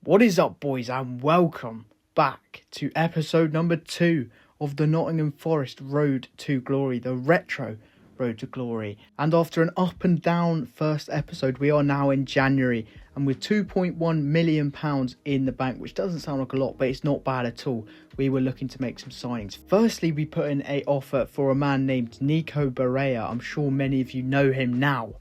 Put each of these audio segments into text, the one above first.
What is up, boys, and welcome back to episode number 2 of the Nottingham Forest Road to Glory, the retro Road to Glory. And after an up and down first episode, we are now in January, and with £2.1 million in the bank, which doesn't sound like a lot, but it's not bad at all. We were looking to make some signings. Firstly, we put in an offer for a man named Nico Barea. I'm sure many of you know him now,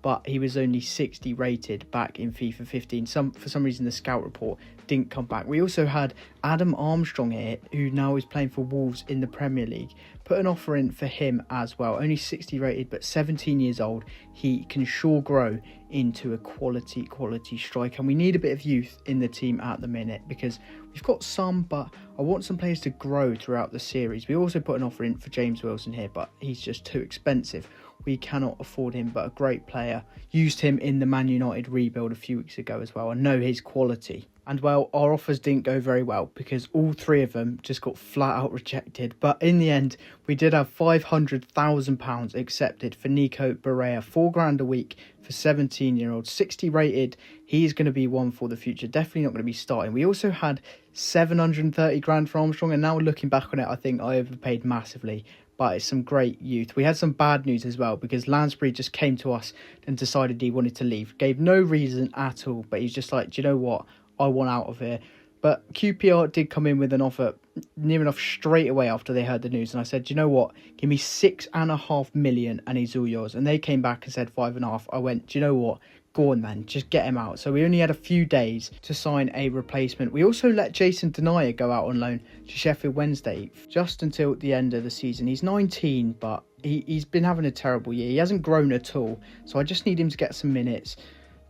but he was only 60 rated back in FIFA 15. For some reason, the scout report didn't come back. We also had Adam Armstrong here, who now is playing for Wolves in the Premier League. Put an offer in for him as well. Only 60 rated, but 17 years old. He can sure grow into a quality striker. And we need a bit of youth in the team at the minute, because we've got some, but I want some players to grow throughout the series. We also put an offer in for James Wilson here, but he's just too expensive. We cannot afford him, but a great player. Used him in the Man United rebuild a few weeks ago as well. I know his quality. And well, our offers didn't go very well because all three of them just got flat out rejected. But in the end, we did have £500,000 accepted for Nico Barea. £4,000 a week for 17-year-old, 60 rated. He's going to be one for the future. Definitely not going to be starting. We also had 730 grand for Armstrong, and now looking back on it, I think I overpaid massively. But it's some great youth. We had some bad news as well, because Lansbury just came to us and decided he wanted to leave. Gave no reason at all, but he's just like, do you know what? I want out of here. But QPR did come in with an offer near enough straight away after they heard the news. And I said, do you know what? Give me £6.5 million and he's all yours. And they came back and said 5.5. I went, do you know what? Go on then, just get him out. So we only had a few days to sign a replacement. We also let Jason Denayer go out on loan to Sheffield Wednesday just until the end of the season. He's 19, but he's been having a terrible year. He hasn't grown at all. So I just need him to get some minutes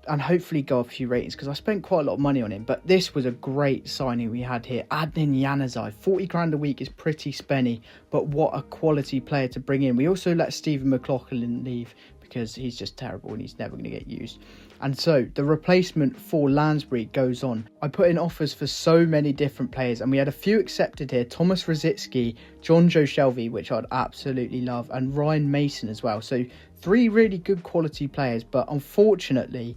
and hopefully go up a few ratings, because I spent quite a lot of money on him. But this was a great signing we had here. Adnan Januzaj, 40 grand a week is pretty spenny, but what a quality player to bring in. We also let Stephen McLaughlin leave because he's just terrible and he's never going to get used. And so the replacement for Lansbury goes on. I put in offers for so many different players, and we had a few accepted here. Thomas Rosicky, John Joe Shelvey, which I'd absolutely love, and Ryan Mason as well. So 3 really good quality players, but unfortunately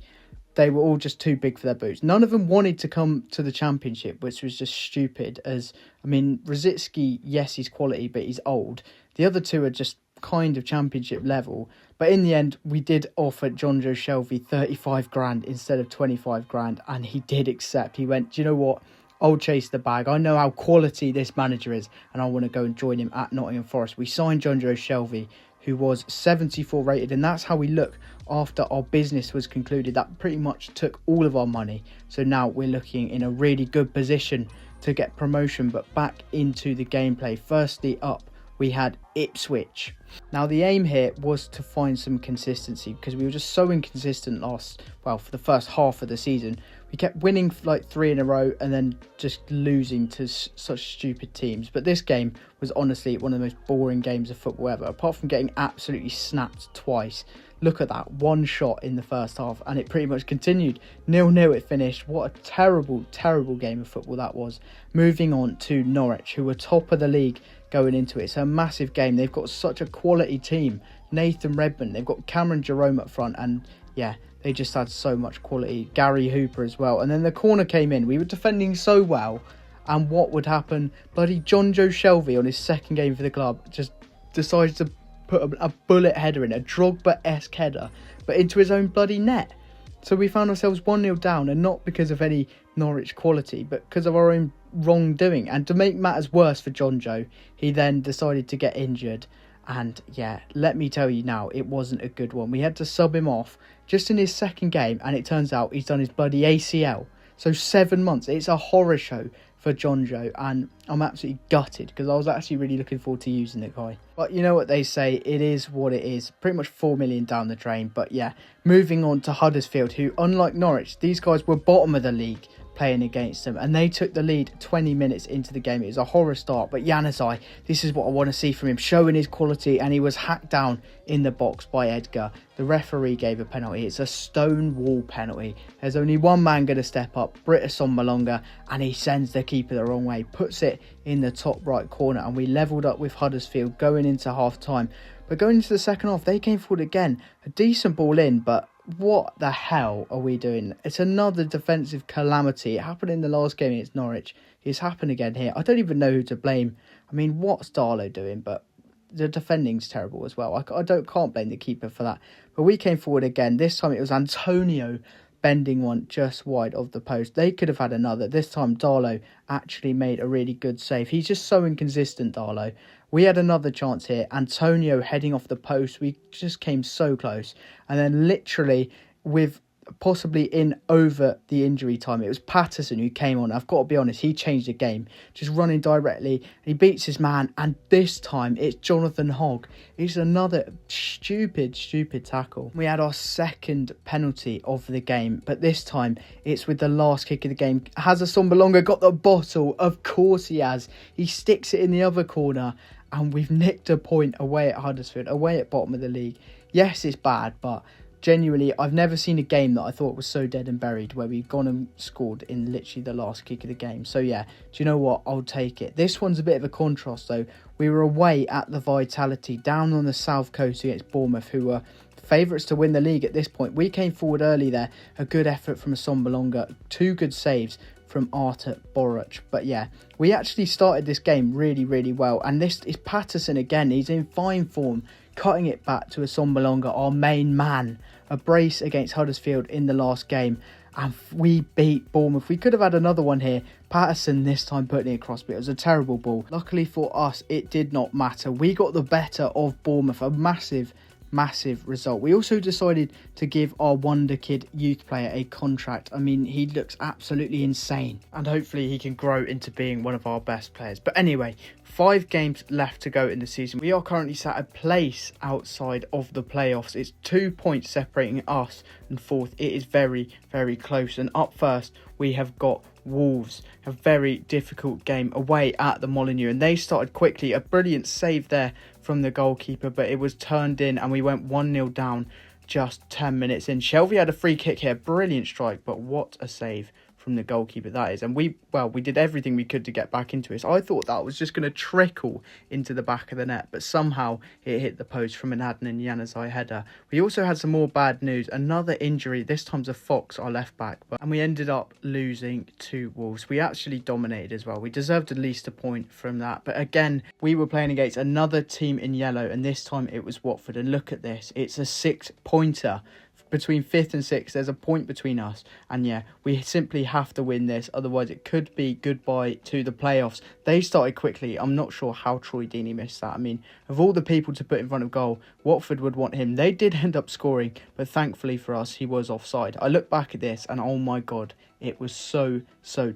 they were all just too big for their boots. None of them wanted to come to the Championship, which was just stupid. Rosicky, yes, he's quality, but he's old. The other two are just kind of Championship level. But in the end, we did offer John Joe Shelvey 35 grand instead of 25 grand, and he did accept. He went, do you know what? I'll chase the bag. I know how quality this manager is, and I want to go and join him at Nottingham Forest. We signed John Joe Shelvey, who was 74 rated, and that's how we look after our business was concluded. That pretty much took all of our money. So now we're looking in a really good position to get promotion. But back into the gameplay. Firstly up, we had Ipswich. Now the aim here was to find some consistency, because we were just so inconsistent for the first half of the season. We kept winning like 3 in a row and then just losing to such stupid teams. But this game was honestly one of the most boring games of football ever, apart from getting absolutely snapped twice. Look at that, one shot in the first half, and it pretty much continued. 0-0 it finished. What a terrible game of football that was. Moving on to Norwich, who were top of the league going into it. It's a massive game. They've got such a quality team. Nathan Redmond, they've got Cameron Jerome up front, and yeah, they just had so much quality. Gary Hooper as well. And then the corner came in. We were defending so well, and what would happen? Bloody John Joe Shelvey on his second game for the club just decides to put a bullet header in, a Drogba-esque header, but into his own bloody net. So we found ourselves 1-0 down, and not because of any Norwich quality, but because of our own wrongdoing. And to make matters worse for John Joe, he then decided to get injured. And yeah, let me tell you now, it wasn't a good one. We had to sub him off just in his second game, and it turns out he's done his bloody ACL. So 7 months. It's a horror show for John Joe, and I'm absolutely gutted, because I was actually really looking forward to using the guy. But you know what they say, it is what it is. Pretty much 4 million down the drain. But yeah, moving on to Huddersfield, who, unlike Norwich, these guys were bottom of the league playing against them, and they took the lead 20 minutes into the game. It was a horror start, but Januzaj, this is what I want to see from him, showing his quality, and he was hacked down in the box by Edgar. The referee gave a penalty. It's a stone wall penalty. There's only one man going to step up, Britason Malonga, and he sends the keeper the wrong way, puts it in the top right corner, and we levelled up with Huddersfield going into half time. But going into the second half, they came forward again. A decent ball in, but what the hell are we doing? It's another defensive calamity. It happened in the last game against Norwich. It's happened again here. I don't even know who to blame. I mean, what's Darlow doing? But the defending's terrible as well. Can't blame the keeper for that. But we came forward again. This time it was Antonio bending one just wide of the post. They could have had another. This time Darlow actually made a really good save. He's just so inconsistent, Darlow. We had another chance here. Antonio heading off the post. We just came so close. And then literally with possibly in over the injury time, it was Patterson who came on. I've got to be honest, he changed the game. Just running directly. He beats his man. And this time it's Jonathan Hogg. It's another stupid tackle. We had our second penalty of the game. But this time it's with the last kick of the game. Has Assombalonga got the bottle? Of course he has. He sticks it in the other corner. And we've nicked a point away at Huddersfield, away at bottom of the league. Yes, it's bad, but genuinely, I've never seen a game that I thought was so dead and buried where we've gone and scored in literally the last kick of the game. So yeah, do you know what? I'll take it. This one's a bit of a contrast though. We were away at the Vitality, down on the south coast against Bournemouth, who were favourites to win the league at this point. We came forward early there. A good effort from Assombalonga. 2 good saves from Artur Boruc. But yeah, we actually started this game really well. And this is Patterson again. He's in fine form, cutting it back to Assombalonga, our main man. A brace against Huddersfield in the last game. And we beat Bournemouth. We could have had another one here. Patterson this time putting it across, but it was a terrible ball. Luckily for us, it did not matter. We got the better of Bournemouth. A massive result. We also decided to give our wonder kid youth player a contract. I mean, he looks absolutely insane, and hopefully he can grow into being one of our best players. But anyway, 5 games left to go in the season. We are currently sat a place outside of the playoffs. It's 2 points separating us and 4th. It is very close. And up first, we have got Wolves. A very difficult game away at the Molineux, and they started quickly. A brilliant save there from the goalkeeper, but it was turned in and we went 1-0 down just 10 minutes in. Shelvey had a free kick here. Brilliant strike, but what a save from the goalkeeper that is. And we did everything we could to get back into it. So I thought that was just going to trickle into the back of the net, but somehow it hit the post from an Adnan Januzaj header. We also had some more bad news. Another injury, this time to Fox, our left back, and we ended up losing to Wolves. We actually dominated as well. We deserved at least a point from that, but again, we were playing against another team in yellow, and this time it was Watford. And look at this, it's a 6-pointer. Between 5th and 6th, there's a point between us. And yeah, we simply have to win this. Otherwise, it could be goodbye to the playoffs. They started quickly. I'm not sure how Troy Deeney missed that. I mean, of all the people to put in front of goal, Watford would want him. They did end up scoring, but thankfully for us, he was offside. I look back at this and oh my God, it was so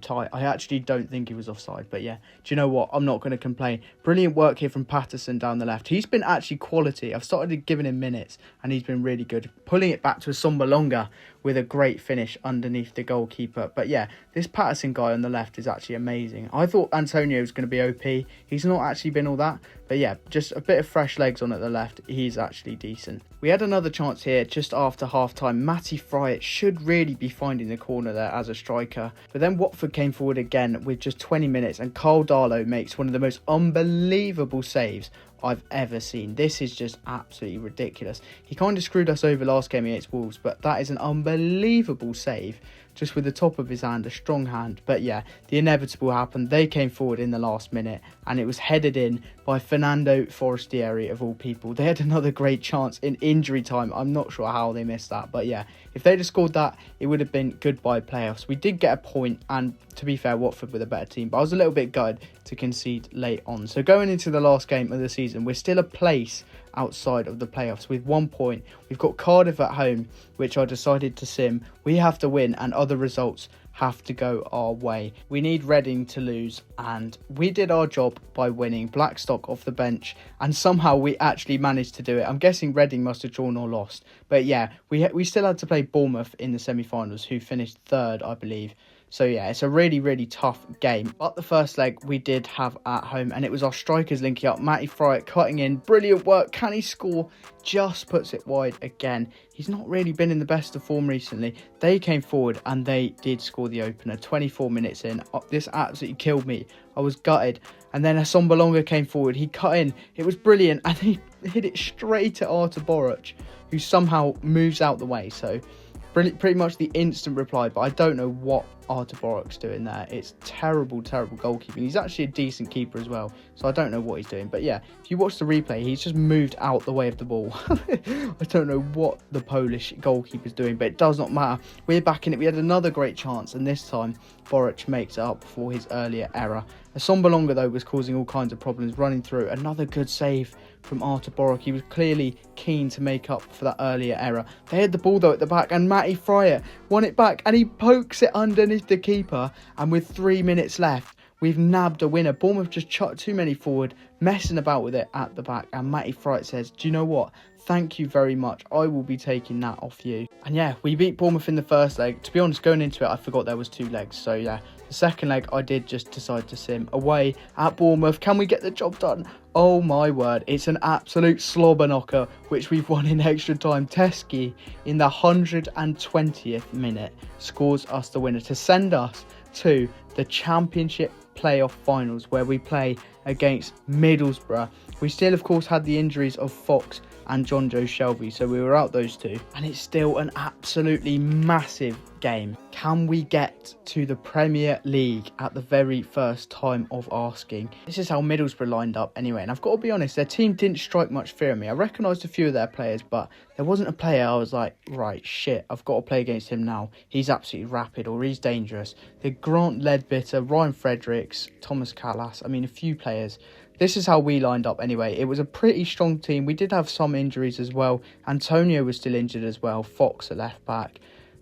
tight. I actually don't think he was offside. But yeah, do you know what? I'm not going to complain. Brilliant work here from Patterson down the left. He's been actually quality. I've started giving him minutes and he's been really good. Pulling it back to Assombalonga with a great finish underneath the goalkeeper. But yeah, this Patterson guy on the left is actually amazing. I thought Antonio was going to be OP. He's not actually been all that. But yeah, just a bit of fresh legs on at the left. He's actually decent. We had another chance here just after half-time. Matty Fryatt should really be finding the corner there as a striker. But then Watford came forward again with just 20 minutes and Carl Darlow makes one of the most unbelievable saves I've ever seen. This is just absolutely ridiculous. He kind of screwed us over last game against Wolves, but that is an unbelievable save. Just with the top of his hand, a strong hand. But yeah, the inevitable happened. They came forward in the last minute and it was headed in by Fernando Forestieri of all people. They had another great chance in injury time. I'm not sure how they missed that. But yeah, if they'd have scored that, it would have been goodbye playoffs. We did get a point, and to be fair, Watford were the better team. But I was a little bit gutted to concede late on. So going into the last game of the season, we're still a place outside of the playoffs with 1 point. We've got Cardiff at home, which I decided to sim. We have to win and other results have to go our way. We need Reading to lose, and we did our job by winning. Blackstock off the bench, and somehow we actually managed to do it. I'm guessing Reading must have drawn or lost. But yeah, we still had to play Bournemouth in the semi-finals, who finished 3rd, I believe. So yeah, it's a really, really tough game. But the first leg we did have at home, and it was our strikers linking up. Matty Fryatt cutting in, brilliant work. Can he score? Just puts it wide again. He's not really been in the best of form recently. They came forward and they did score the opener 24 minutes in. This absolutely killed me. I was gutted. And then Assombalonga came forward. He cut in. It was brilliant. And he hit it straight at Artur Boruc, who somehow moves out the way. So pretty much the instant reply. But I don't know what Artur Boruc's doing there. It's terrible, terrible goalkeeping. He's actually a decent keeper as well. So I don't know what he's doing. But yeah, if you watch the replay, he's just moved out the way of the ball. I don't know what the Polish goalkeeper's doing, but it does not matter. We're back in it. We had another great chance, and this time Boruc makes it up for his earlier error. Assombalonga, though, was causing all kinds of problems running through. Another good save from Artur Boruc. He was clearly keen to make up for that earlier error. They had the ball, though, at the back, and Matty Fryatt won it back, and he pokes it underneath the keeper, and with 3 minutes left, we've nabbed a winner. Bournemouth just chucked too many forward, messing about with it at the back, and Matty Fryatt says, do you know what? Thank you very much. I will be taking that off you. And yeah, we beat Bournemouth in the first leg. To be honest, going into it, I forgot there was 2 legs. So yeah, the second leg, I did just decide to sim away at Bournemouth. Can we get the job done? Oh my word, it's an absolute slobber knocker, which we've won in extra time. Teskey, in the 120th minute, scores us the winner to send us to the Championship playoff finals, where we play against Middlesbrough. We still, of course, had the injuries of Fox and John Joe Shelby, so we were out those two, and it's still an absolutely massive game. Can we get to the Premier League at the very first time of asking? This is how Middlesbrough lined up anyway, and I've got to be honest, their team didn't strike much fear of me. I recognised a few of their players, but there wasn't a player I was like, right, shit, I've got to play against him now. He's absolutely rapid, or he's dangerous. The Grant Ledbetter, Ryan Fredericks, Thomas Callas, I mean, a few players. This is how we lined up anyway. It was a pretty strong team. We did have some injuries as well. Antonio was still injured as well. Fox at left back.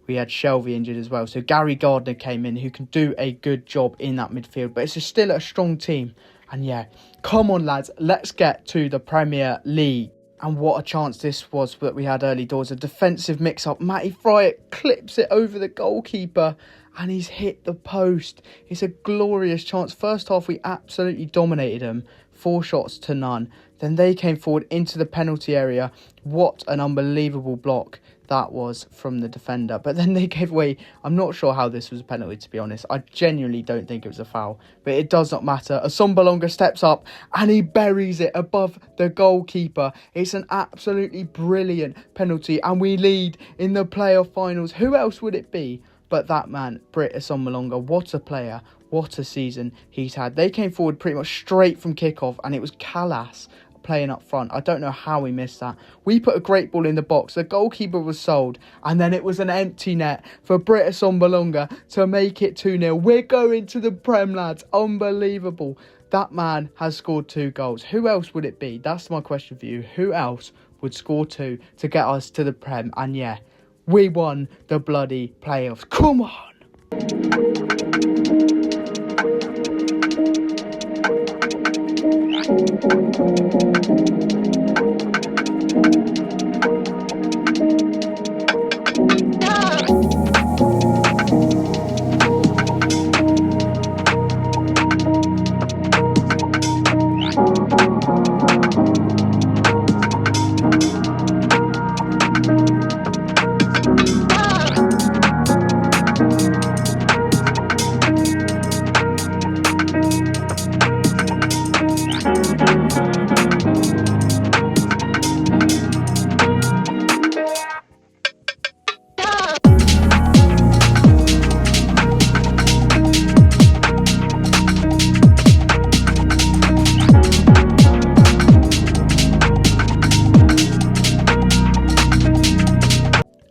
We had Shelby injured as well. So Gary Gardner came in, who can do a good job in that midfield. But it's still a strong team. And yeah, come on lads, let's get to the Premier League. And what a chance this was that we had early doors. A defensive mix-up. Matty Fryatt clips it over the goalkeeper, and he's hit the post. It's a glorious chance. First half, we absolutely dominated them. 4 shots to none. Then they came forward into the penalty area. What an unbelievable block that was from the defender. But then they gave away. I'm not sure how this was a penalty, to be honest. I genuinely don't think it was a foul. But it does not matter. Assombalonga steps up and he buries it above the goalkeeper. It's an absolutely brilliant penalty. And we lead in the playoff finals. Who else would it be but that man, Britt Assombalonga? What a player. What a season he's had. They came forward pretty much straight from kickoff, and it was Callas playing up front. I don't know how he missed that. We put a great ball in the box. The goalkeeper was sold, and then it was an empty net for Britt Assombalonga to make it 2-0. We're going to the Prem, lads. Unbelievable. That man has scored 2 goals. Who else would it be? That's my question for you. Who else would score 2 to get us to the Prem? And yeah, we won the bloody playoffs. Come on.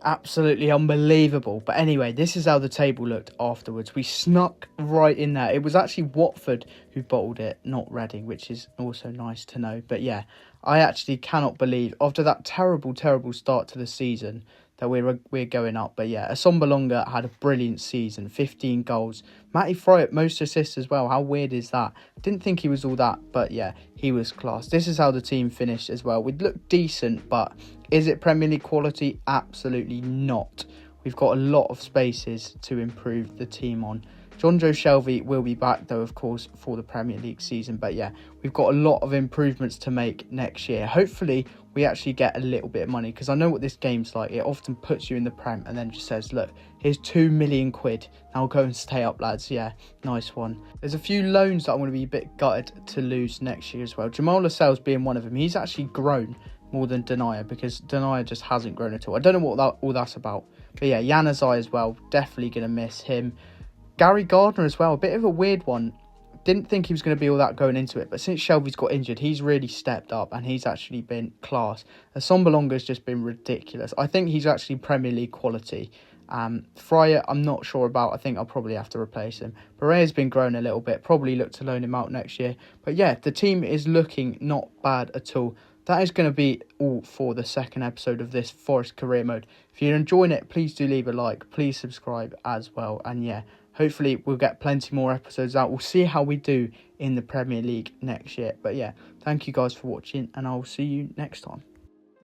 Absolutely unbelievable. But anyway, this is how the table looked afterwards. We snuck right in there. It was actually Watford who bottled it, not Reading, which is also nice to know. But yeah, I actually cannot believe, after that terrible start to the season, that we're going up. But yeah, Assombalonga had a brilliant season, 15 goals. Matty Fryatt, most assists as well. How weird is that? Didn't think he was all that, but yeah, he was class. This is how the team finished as well. We looked decent, but is it Premier League quality? Absolutely not. we've got a lot of spaces to improve the team on. John Joe Shelvey will be back though, of course, for the Premier League season. But yeah, we've got a lot of improvements to make next year. Hopefully, we actually get a little bit of money, because I know what this game's like. It often puts you in the Prem and then just says, look, here's £2 million. Now go and stay up, lads. Yeah, nice one. There's a few loans that I'm going to be a bit gutted to lose next year as well. Jamal Lascelles being one of them. He's actually grown more than Denier, because Denier just hasn't grown at all. I don't know what all that's about. But yeah, Januzaj as well. Definitely going to miss him. Gary Gardner as well, a bit of a weird one. Didn't think he was going to be all that going into it, but since Shelvey's got injured, he's really stepped up and he's actually been class. Assombalonga's just been ridiculous. I think he's actually Premier League quality. Fryer, I'm not sure about. I think I'll probably have to replace him. Berea's been growing a little bit. Probably look to loan him out next year. But yeah, the team is looking not bad at all. That is going to be all for the second episode of this Forest career mode. If you're enjoying it, please do leave a like. Please subscribe as well. And yeah, hopefully we'll get plenty more episodes out. We'll see how we do in the Premier League next year. But yeah, thank you guys for watching, and I'll see you next time.